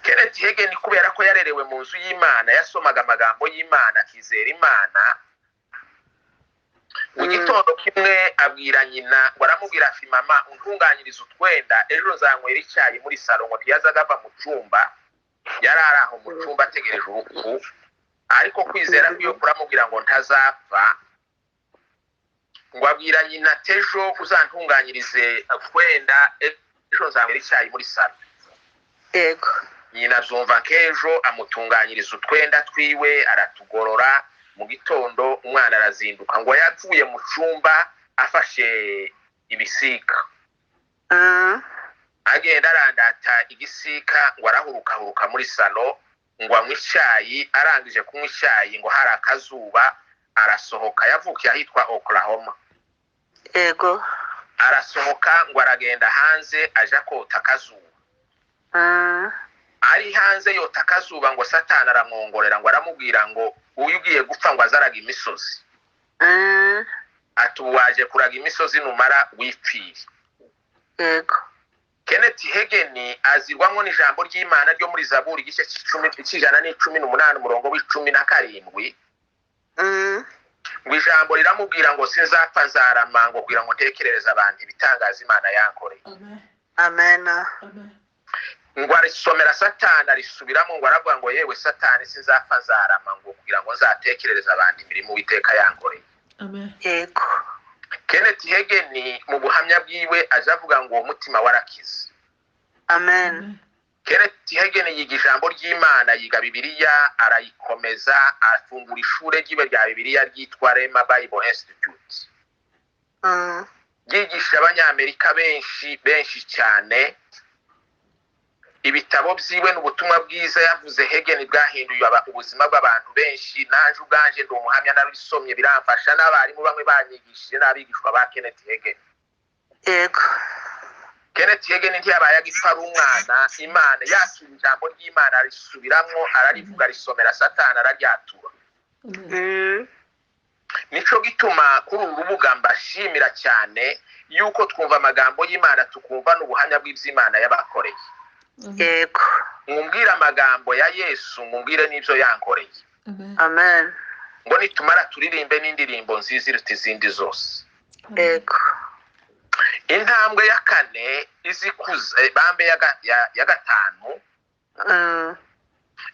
S1: Kenneth Hagin kubera ko yarerewe mu nzu y'Imana, yasomaga amagambo y'Imana, akizera Imana. Mu gitondo kimwe abwira nyina, baramubwira ati mama untunganyiriza utwenda, ejo nzanywera icyayi muri salon. Ngo ntiyazaga ava mu cyumba, yari ari aho mu cyumba ategereje urupfu, ariko kwizera kwiyo kuramubwira ngo ntazapfa. Ngo abwira nyina tejo uzantunganyirize utwenda, ejo nzanywera icyayi muri salon.
S5: yego
S1: Nyina zumva kejo amutunganyiriza utwenda twiwe, aratugorora. Mu gitondo umwana arazinduka ngo yapfuye mu cyumba afashe ibisika. Agenda arandata igisika ngo arahuruka muri salo ngo anywe icyayi. Arangije kunywa icyayi ngo hari akazuba arasohoka. Yavukiye ahitwa Oklahoma.
S5: yego
S1: Arasohoka ngo aragenda hanze aja kota akazuba. Ari hanze yota akazuba ngo Satani aramwongorera ngo aramubwira ngo uyu ugiye gupfa ngo azaraga imisozi. Ati waje kuraga imisozi numara wipfire.
S5: yego
S1: Kenneth Hagin azirwango n'ijambo ry'Imana ryo muri Zaburi igice c'118 umurongo w'17. Ngo ijambo riramubwira ngo sinzapfa nzarama, ngo kugira ngo ntekerereze abantu ibitangaza Imana yankoreye.
S5: amen
S1: Ngo arisomera Satani arisubiramo ngo aravuga ngo yewe Satani sinzapfa nzarama, ngo kugira ngo nzatekerereze abantu imirimo Uwiteka yankoreye.
S5: yego
S1: Kenneth Hagin mu buhamya bwiwe azavuga ngo umutima warakize.
S5: amen
S1: Kenneth Hagin yiga ijambo ry'Imana, yiga Bibiliya, arayikomeza, afungura ishure ryiwe rya Bibiliya ryitwa Rema Bible Institute. Yigisha abanyamerika benshi cyane. Ibitabo byiwe n'ubutumwa bwiza yavuze Hagin bwahinduye ubuzima bw'abantu benshi. Nanje ubwanje ndi umuhamya nabisomye biramfasha, n'abarimu bamwe banyigishije n'abigishwa ba Kenneth Hagin.
S5: yego
S1: Kenneth Hagin ntiyabaye agipfa umwana. Imana yakira ijambo ry'Imana arisubiramo, ararivuga, arisomera Satani araryatura. Nico gituma kuri uru rubuga mbashimira cyane yuko twumva amagambo y'Imana tukumva n'ubuhamya bw'iby'Imana yabakoreye.
S5: yego
S1: Mumbwire amagambo ya Yesu, mumbwire n'ibyo yankoreye.
S5: amen
S1: Ngo nitumara turirimbe n'indirimbo nziza iruta izindi zose.
S5: yego
S1: Intambwe ya 4 izikuza bambe ya gatanu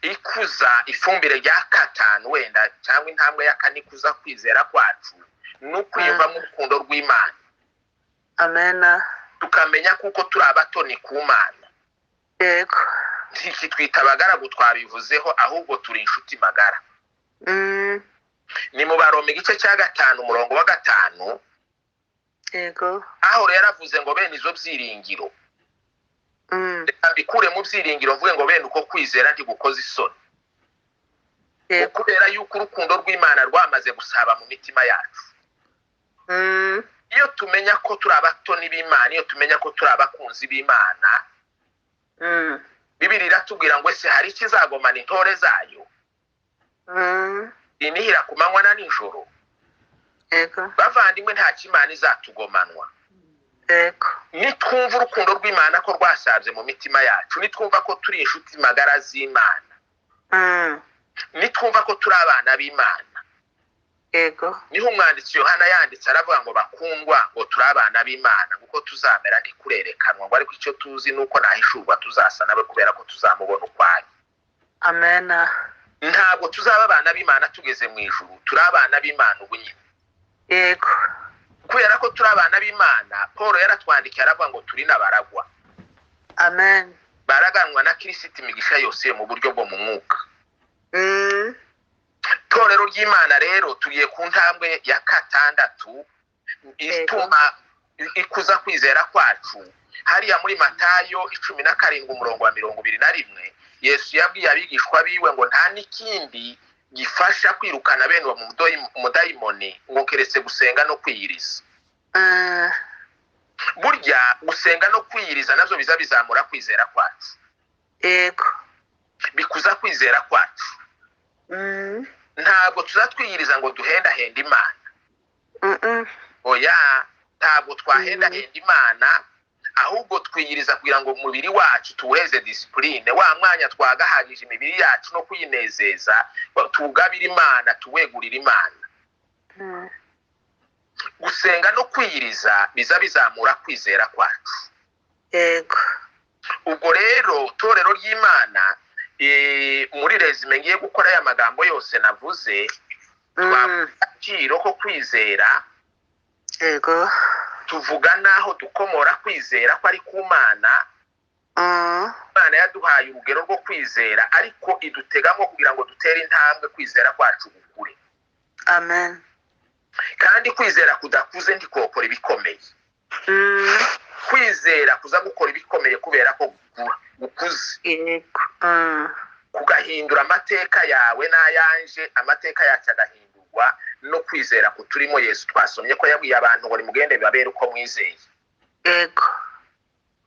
S1: ikuza ifumbire rya 5 wenda, cyangwa intambwe ya 4 ikuza kwizera kwacu n'ukwiyumva mu rukundo rw'Imana.
S5: amen
S1: tukamenya kuko turi abatoni ku Mana.
S5: yego
S1: Ntikitwita abagaragu twabivuzeho, ahubwo turi inshuti magara. Ni mu Baroma igice cya 5 umurongo wa 5,
S5: yego
S1: aho rero yaravuze ngo bene izo byiringiro. Reka mbikure mu byiringiro mvuge ngo bene uko kwizera ntigukoze isoni. Kubera yuko urukundo rw'Imana rwamaze gusaba mu mitima yacu. Iyo tumenya ko turi abatoni b'Imana, iyo tumenya ko turi abakunzi b'Imana, Bibiri iratubwira ngo ese hari ikizagomana intore zayo. Inihira ku manywa na nijoro. Bavandimwe nta kimana izatugomanwa. Nitwumva urukundo rw'Imana ko rwasabye mu mitima yacu, nitwumva ko turi inshuti magara z'Imana, nitwumva ko turi abana b'Imana, niho umwanditsi Yohana yanditse aravuga ngo bakundwa, ngo turi abana b'Imana kuko tuzamera ntikurerekanwa, ngo ariko icyo tuzi nuko nahishurwa tuzasa nawe kubera ko tuzamubona ukwayo.
S5: Amen.
S1: Ntabwo tuzaba abana b'Imana tugeze mu ijuru, turi abana b'Imana ubu nyine.
S5: Yego.
S1: Kubera ko turi abana b'Imana, Paul yaratwandikiye aravuga ngo turi n'abaragwa.
S5: Amen.
S1: Baraganwa na Kristo imigisha yose mu buryo bwo mu mwuka. Torero ry'Imana rero tugiye ku ntambwe ya 6 ituma ikuza kwizera kwacu. Hariya muri Matayo 17 umurongo wa 21, Yesu yabwiye abigishwa biwe ngo nta nikindi gifasha kwirukana bene wa mudayimoni ngo keretse gusenga no kwiyiriza. Burya gusenga no kwiyiriza navyo bizamura kwizera kwacu.
S5: Yego.
S1: Bikuza kwizera kwacu. Ntabwo tuzatwiyiriza ngo duhendahenda Imana. Oya, ntabwo twahenda Imana, ahubwo twiyiriza kugira ngo umubiri wacu tuweze discipline, wa mwanya twagahagije imibiri yacu no kuyinezeza, tugabira Imana, tuwegurira Imana. Gusenga no kwiyiriza bizamura kwizera kwacu.
S5: Yego.
S1: Ubwo rero torero ry'Imana, muri resume ngiye gukora ya magambo yose navuze, twakiro ko kwizera.
S5: Yego.
S1: Tuvuga naho dukomora kwizera ko ari ku Mana. Imana yaduhaye urugero rwo kwizera, ariko idutegamo kugira ngo dutere intambwe kwizera kwacu gukure.
S5: Amen.
S1: Kandi kwizera kudakuze ndikokora ibikomeye. Kwizera kuza gukora ibikomeye kubera ko gukuze.
S5: Yego.
S1: Kugahindura amateka yawe n'ayanje, amateka yacu agahindurwa no kwizera kuturimo. Yesu twasomye ko yabwiye abantu ngo nimugende bibabere uko mwizeye.
S5: Yego.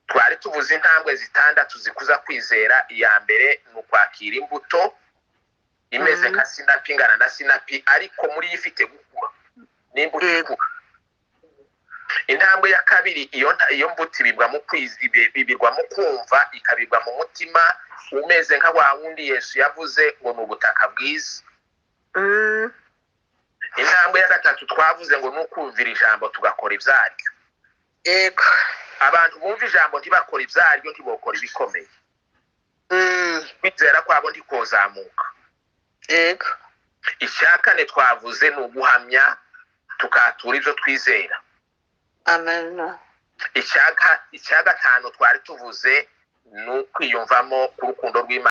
S1: Twari tuvuze intambwe 6 zikuza kwizera. Iya mbere ni ukwakira imbuto imeze nka sinapi, ingana na sinapi, ariko muri ifite gukura n'imbuto ikura. Intambwe ya kabiri, iyo mbuto ibirwa mu kumva, ikabirwa mu mutima umeze nka wa wundi Yesu yavuze ngo ni ubutaka bwiza. Intambwe ya 3 twavuze ngo ni ukumvira ijambo tugakora ibyaryo.
S5: Yego.
S1: Abantu bumva ijambo ntibakora ibyaryo ntibokora ibikomeye. Kwizera kwabo ntikozamuka.
S5: Yego.
S1: Icya 4 twavuze ni uguhamya tukatura ibyo twizera.
S5: Amen.
S1: Icya 5 twari tuvuze ni ukwiyumvamo ku rukundo rw'Imana.